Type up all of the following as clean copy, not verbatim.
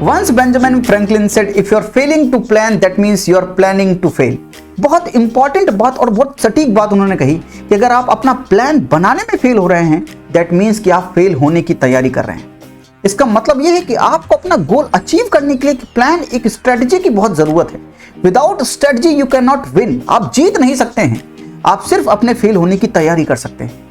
Once Benjamin Franklin said if you are failing to plan that means you are planning to fail. बहुत important बात और बहुत सटीक बात उन्होंने कही कि अगर आप अपना प्लान बनाने में फेल हो रहे हैं दैट मीन्स कि आप फेल होने की तैयारी कर रहे हैं। इसका मतलब यह है कि आपको अपना गोल अचीव करने के लिए एक प्लान, एक स्ट्रेटजी की बहुत जरूरत है। Without strategy you can not win. आप जीत नहीं सकते हैं, आप सिर्फ अपने फेल होने की तैयारी कर सकते हैं।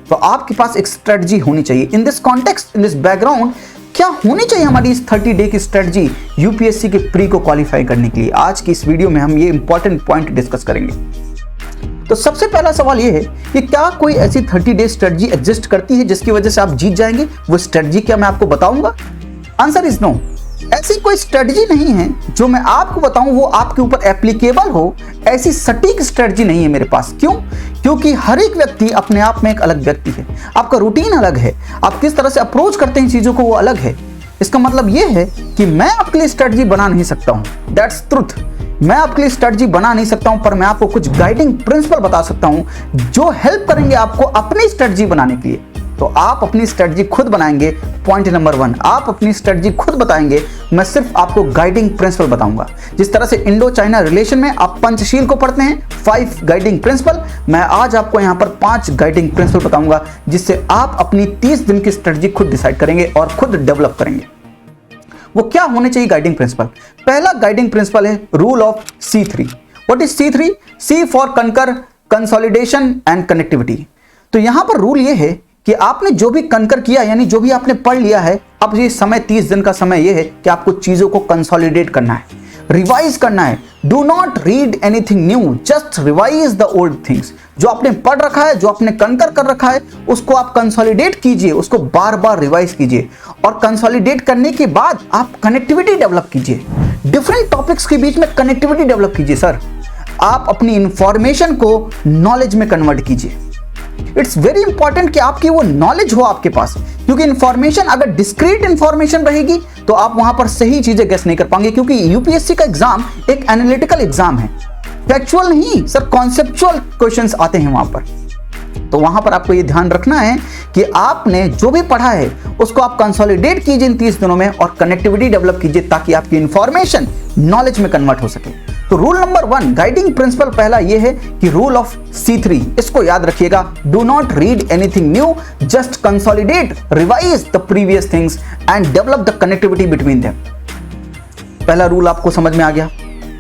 तो आपके पास एक स्ट्रेटजी होनी चाहिए। In this context, in this background, क्या होनी चाहिए हमारी इस 30 डे की स्ट्रेटजी यूपीएससी के प्री को क्वालिफाई करने के लिए? आज की इस वीडियो में हम ये इंपॉर्टेंट पॉइंट डिस्कस करेंगे। तो सबसे पहला सवाल ये है कि क्या कोई ऐसी 30 डे स्ट्रेटजी एग्जिस्ट करती है जिसकी वजह से आप जीत जाएंगे? वो स्ट्रेटजी क्या मैं आपको बताऊंगा? Answer is no. ऐसी कोई स्ट्रेटजी नहीं है जो मैं आपको बताऊं वो आपके ऊपर एप्लीकेबल हो। ऐसी सटीक स्ट्रेटजी नहीं है मेरे पास। क्यों? क्योंकि हर एक व्यक्ति अपने आप में एक अलग व्यक्ति है। आपका रूटीन अलग है, आप किस तरह से अप्रोच करते हैं चीजों को वो अलग है। इसका मतलब ये है कि मैं आपके लिए स्ट्रेटजी बना नहीं सकता हूं। That's truth. मैं आपके लिए स्ट्रेटजी बना नहीं सकता हूं, पर मैं आपको कुछ गाइडिंग प्रिंसिपल बता सकता हूं जो हेल्प करेंगे आपको अपनी स्ट्रेटजी बनाने के लिए। तो आप अपनी स्ट्रेटजी खुद बनाएंगे। पॉइंट नंबर 1, आप अपनी स्ट्रेटजी खुद बताएंगे। मैं सिर्फ आपको गाइडिंग प्रिंसिपल बताऊंगा। जिस तरह से इंडो चाइना रिलेशन में आप पंचशील को पढ़ते हैं, 5 गाइडिंग प्रिंसिपल, मैं आज आपको यहां पर 5 गाइडिंग प्रिंसिपल बताऊंगा जिससे आप अपनी 30 दिन की स्ट्रेटजी खुद डिसाइड करेंगे और खुद डेवलप करेंगे। वो क्या होने चाहिए गाइडिंग प्रिंसिपल? पहला गाइडिंग प्रिंसिपल है rule of C3। What is C3? C for कंकर, कंसोलिडेशन एंड कनेक्टिविटी। तो यहां पर रूल ये है कि आपने जो भी कंकर किया, यानी जो भी आपने पढ़ लिया है, अब ये समय 30 दिन का समय ये है कि आपको चीजों को कंसोलिडेट करना है, रिवाइज करना है। Do not read anything new, just revise the old things. जो आपने पढ़ रखा है, जो आपने कंकर कर रखा है, उसको आप कंसोलिडेट कीजिए, उसको बार बार रिवाइज कीजिए। और कंसोलिडेट करने के बाद आप कनेक्टिविटी डेवलप कीजिए। डिफरेंट टॉपिक्स के बीच में कनेक्टिविटी डेवलप कीजिए। सर, आप अपनी इंफॉर्मेशन को नॉलेज में कन्वर्ट कीजिए। इट्स वेरी इंपॉर्टेंट कि आपकी वो नॉलेज हो आपके पास, क्योंकि इंफॉर्मेशन अगर डिस्क्रीट इंफॉर्मेशन रहेगी तो आप वहां पर सही चीजें गेस नहीं कर पाएंगे। क्योंकि यूपीएससी का एग्जाम एक एनालिटिकल एग्जाम है, फैक्चुअल नहीं सर, कॉन्सेप्चुअल क्वेश्चंस आते हैं वहां पर। तो वहां पर आपको ये ध्यान रखना है कि आपने जो भी पढ़ा है उसको आप कंसोलिडेट कीजिए इन 30 दिनों में और कनेक्टिविटी डेवलप कीजिए ताकि आपकी इंफॉर्मेशन नॉलेज में कन्वर्ट हो सके। तो रूल नंबर 1, गाइडिंग प्रिंसिपल पहला ये है कि रूल ऑफ C3, इसको याद रखिएगा। Do not read anything new, just consolidate, revise the previous things and develop the connectivity between them. पहला रूल आपको समझ में आ गया।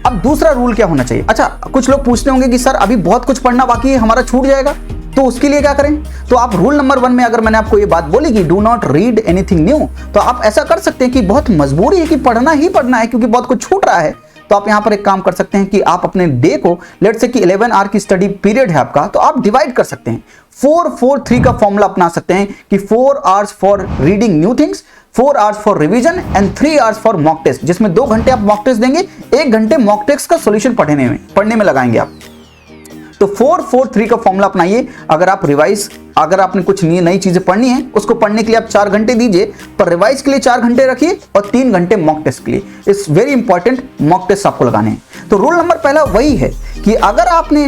अब दूसरा रूल क्या होना चाहिए? अच्छा, कुछ लोग पूछते होंगे कि सर अभी बहुत कुछ पढ़ना बाकी है, हमारा छूट जाएगा, तो उसके लिए क्या करें? तो आप रूल नंबर 1 में अगर मैंने आपको ये बात बोली कि do not read anything new, तो आप ऐसा कर सकते हैं कि बहुत मजबूरी है कि पढ़ना ही पढ़ना है क्योंकि बहुत कुछ छूट रहा है। तो आप यहां पर एक काम कर सकते हैं कि आप अपने डे को, लेट्स से कि 11 आवर की स्टडी पीरियड है आपका, तो आप डिवाइड कर सकते हैं। 4-4-3 का फॉर्मूला अपना सकते हैं कि 4 hours for reading new things, 4 hours for revision and 3 hours for mock test, जिसमें 2 घंटे आप मॉक टेस्ट देंगे, 1 घंटे मॉक टेस्ट का सॉल्यूशन पढ़ने में लगाएंगे आप। तो 4-4-3 का फॉर्मूला अपनाइए। अगर आप रिवाइज, अगर आपने कुछ नई चीजें पढ़नी है उसको पढ़ने के लिए आप 4 घंटे दीजिए, पर रिवाइज के लिए 4 घंटे रखिए और 3 घंटे मॉक टेस्ट के लिए। It's very important, mock test आपको लगाने हैं। तो रूल नंबर पहला वही है कि अगर आपने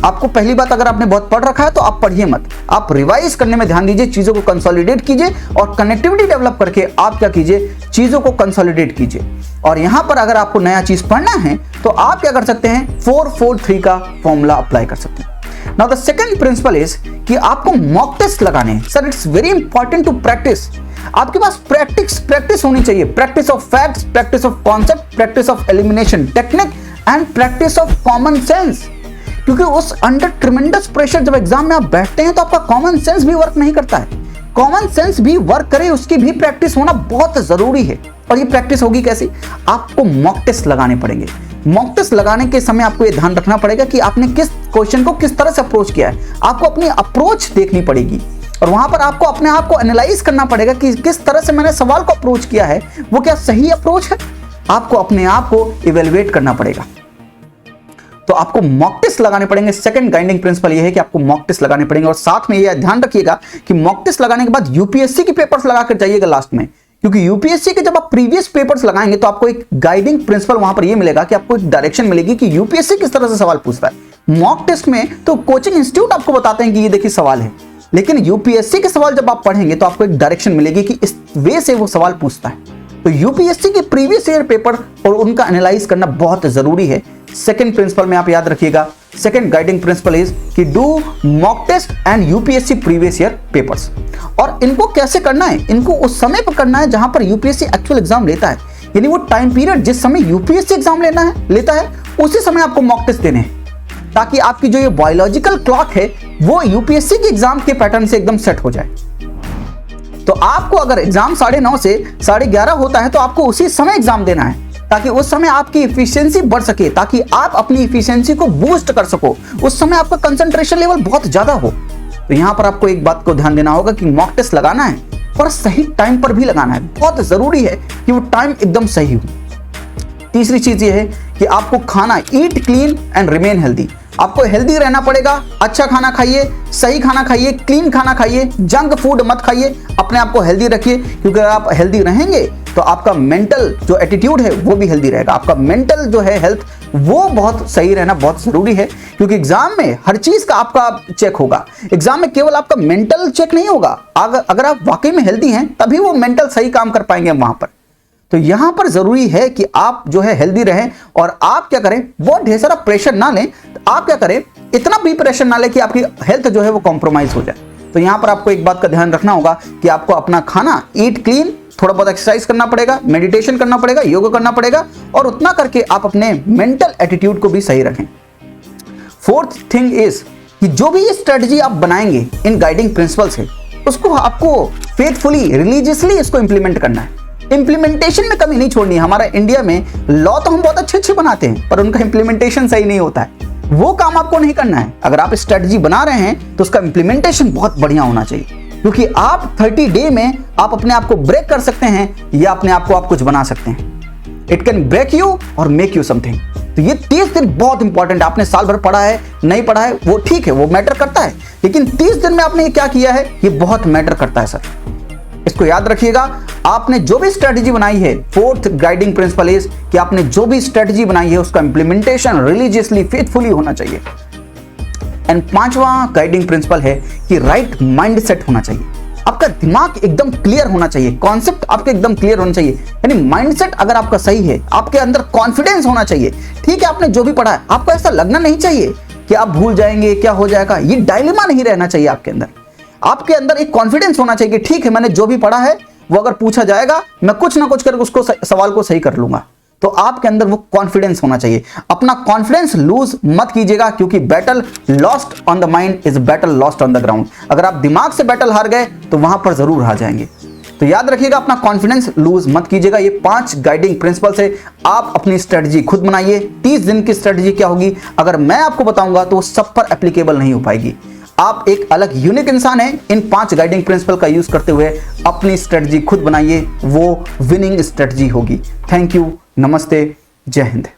आपको पहली बात, अगर आपने बहुत पढ़ रखा है तो आप पढ़िए मत, आप रिवाइज करने में ध्यान दीजिए, चीजों को कंसोलिडेट कीजिए और कनेक्टिविटी डेवलप करके आप क्या कीजिए, चीजों को कंसोलिडेट कीजिए। और यहां पर अगर आपको नया चीज पढ़ना है तो आप क्या कर सकते हैं, 4-4-3 का फॉर्मूला अप्लाई कर सकते हैं। Now the second principle is कि आपको मॉक टेस्ट लगाने हैं। Sir, it's very important to practice. आपके पास प्रैक्टिस होनी चाहिए। Practice of facts, practice of concept, practice of elimination technique and practice of common sense. क्योंकि उस अंडर ट्रिमेंडस प्रेशर जब एग्जाम में आप बैठते हैं तो आपका कॉमन सेंस भी वर्क नहीं करता है। कॉमन सेंस भी वर्क करे, उसकी भी प्रैक्टिस होना बहुत जरूरी है। और ये प्रैक्टिस होगी कैसे? आपको मॉक टेस्ट लगाने पड़ेंगे। मॉक टेस्ट लगाने के समय आपको ये ध्यान रखना पड़ेगा कि आपने किस क्वेश्चन को किस तरह से अप्रोच किया है। आपको अपनी अप्रोच देखनी पड़ेगी और वहां पर आपको अपने आप को एनालाइज करना पड़ेगा कि किस तरह से मैंने सवाल को अप्रोच किया है, वो क्या सही अप्रोच है। आपको अपने आप को इवेलुएट करना पड़ेगा। तो आपको मॉक टेस्ट लगाने पड़ेंगे। सेकंड गाइडिंग प्रिंसिपल ये है कि आपको मॉक टेस्ट लगाने पड़ेंगे। और साथ में ये ध्यान रखिएगा कि मॉक टेस्ट लगाने के बाद यूपीएससी के पेपर्स लगाकर जाइएगा लास्ट में, क्योंकि यूपीएससी के जब आप प्रीवियस पेपर्स लगाएंगे तो आपको एक गाइडिंग प्रिंसिपल वहां पर ये मिलेगा कि आपको एक डायरेक्शन मिलेगी कि यूपीएससी किस तरह से सवाल पूछता है। मॉक टेस्ट में तो कोचिंग इंस्टीट्यूट आपको बताते हैं कि ये देखिए सवाल है, लेकिन यूपीएससी के सवाल जब आप पढ़ेंगे तो आपको एक डायरेक्शन मिलेगी कि इस वे से वो सवाल पूछता है। तो यूपीएससी के प्रीवियस ईयर पेपर और उनका एनालाइज करना बहुत जरूरी है। सेकंड प्रिंसिपल में आप याद रखिएगा, सेकंड गाइडिंग प्रिंसिपल इज कि do mock test and UPSC previous year papers. और इनको कैसे करना है, इनको उस समय पर करना है जहां पर यूपीएससी एक्चुअल एग्जाम लेता है, यानी वो टाइम पीरियड जिस समय यूपीएससी एग्जाम लेता है उसी समय आपको मॉक टेस्ट देने हैं, ताकि आपकी जो ये बायोलॉजिकल क्लॉक है वो यूपीएससी के एग्जाम के पैटर्न से एकदम सेट हो जाए। तो आपको अगर एग्जाम 9:30 से 11:30 होता है तो आपको उसी समय एग्जाम देना है, ताकि उस समय आपकी इफिशियंसी बढ़ सके, ताकि आप अपनी इफिशियंसी को बूस्ट कर सको। उस समय आपका कंसंट्रेशन लेवल बहुत ज्यादा हो। तो यहां पर आपको एक बात को ध्यान देना होगा कि मॉक टेस्ट लगाना है और सही टाइम पर भी लगाना है। बहुत जरूरी है कि वो टाइम एकदम सही हो। तीसरी चीज ये है कि आपको खाना, ईट क्लीन एंड रिमेन हेल्दी। आपको हेल्दी रहना पड़ेगा, अच्छा खाना खाइए, सही खाना खाइए, क्लीन खाना खाइए, जंक फूड मत खाइए, अपने आप को हेल्दी रखिए, क्योंकि अगर आप हेल्दी रहेंगे तो आपका मेंटल जो एटीट्यूड है वो भी हेल्दी रहेगा। आपका मेंटल जो है हेल्थ वो बहुत सही रहना बहुत जरूरी है, क्योंकि एग्जाम में हर चीज का आपका चेक होगा। एग्जाम में केवल आपका मेंटल चेक नहीं होगा, अगर आप वाकई में हेल्दी हैं तभी वो मेंटल सही काम कर पाएंगे वहां पर। तो यहां पर जरूरी है कि आप जो है हेल्दी रहें, और आप क्या करें, बहुत ढेर सारा प्रेशर ना लें। आप क्या करें, इतना भी प्रेशर ना लें कि आपकी हेल्थ जो है वो कॉम्प्रोमाइज हो जाए। तो यहां पर आपको एक बात का ध्यान रखना होगा कि आपको अपना खाना, ईट क्लीन, थोड़ा बहुत एक्सरसाइज करना पड़ेगा, मेडिटेशन करना पड़ेगा, योगा करना पड़ेगा, और उतना करके आप अपने मेंटल एटीट्यूड को भी सही रखें। फोर्थ थिंग इज कि जो भी ये स्ट्रेटजी आप बनाएंगे इन गाइडिंग प्रिंसिपल से, उसको आपको फेथफुली, रिलीजियसली इसको इंप्लीमेंट करना है। इंप्लीमेंटेशन में कमी नहीं छोड़नी है। हमारा इंडिया में लॉ तो हम बहुत अच्छे बनाते हैं, पर उनका इंप्लीमेंटेशन सही नहीं होता है। वो काम आपको नहीं करना है। अगर आप स्ट्रेटजी बना रहे हैं तो उसका इंप्लीमेंटेशन बहुत बढ़िया होना चाहिए, क्योंकि आप 30 डे में आप अपने आप को ब्रेक कर सकते हैं या अपने आप को आप कुछ बना सकते हैं। इट कैन ब्रेक यू और मेक यू समथिंग। तो ये 30 दिन बहुत इंपॉर्टेंट है। आपने साल भर पढ़ा है, नहीं पढ़ा है, वो ठीक है, वो मैटर करता है, लेकिन 30 दिन में आपने ये क्या किया है, ये बहुत मैटर करता है सर। इसको याद रखिएगा। आपने जो भी स्ट्रेटजी बनाई है, फोर्थ गाइडिंग प्रिंसिपल इज कि आपने जो भी स्ट्रेटजी बनाई है उसका इंप्लीमेंटेशन रिलीजियसली, फेथफुली होना चाहिए। एंड पांचवा गाइडिंग प्रिंसिपल है कि राइट माइंडसेट होना चाहिए। आपका दिमाग एकदम क्लियर होना चाहिए, कॉन्सेप्ट आपके एकदम क्लियर होना चाहिए। यानी माइंडसेट अगर आपका सही है, आपके अंदर कॉन्फिडेंस होना चाहिए। ठीक है, आपने जो भी पढ़ा है, आपको ऐसा लगना नहीं चाहिए कि आप भूल जाएंगे, क्या हो जाएगा, ये डायलेमा नहीं रहना चाहिए आपके अंदर। आपके अंदर एक कॉन्फिडेंस होना चाहिए कि ठीक है, मैंने जो भी पढ़ा है वो अगर पूछा जाएगा मैं कुछ ना कुछ करके उसको सवाल को सही कर लूंगा। तो आपके अंदर वो कॉन्फिडेंस होना चाहिए। अपना कॉन्फिडेंस लूज मत कीजिएगा, क्योंकि battle lost on the mind is battle lost on the ground. अगर आप दिमाग से बैटल हार गए तो वहां पर जरूर हार जाएंगे। तो याद रखिएगा, अपना कॉन्फिडेंस लूज मत कीजिएगा। ये 5 गाइडिंग प्रिंसिपल से आप अपनी स्ट्रेटजी खुद बनाइए। 30 दिन की स्ट्रेटजी क्या होगी, अगर मैं आपको बताऊंगा तो सब पर एप्लीकेबल नहीं हो पाएगी। आप एक अलग यूनिक इंसान हैं। इन 5 गाइडिंग प्रिंसिपल का यूज करते हुए अपनी स्ट्रेटजी खुद बनाइए, वो विनिंग स्ट्रेटजी होगी। थैंक यू, नमस्ते, जय हिंद।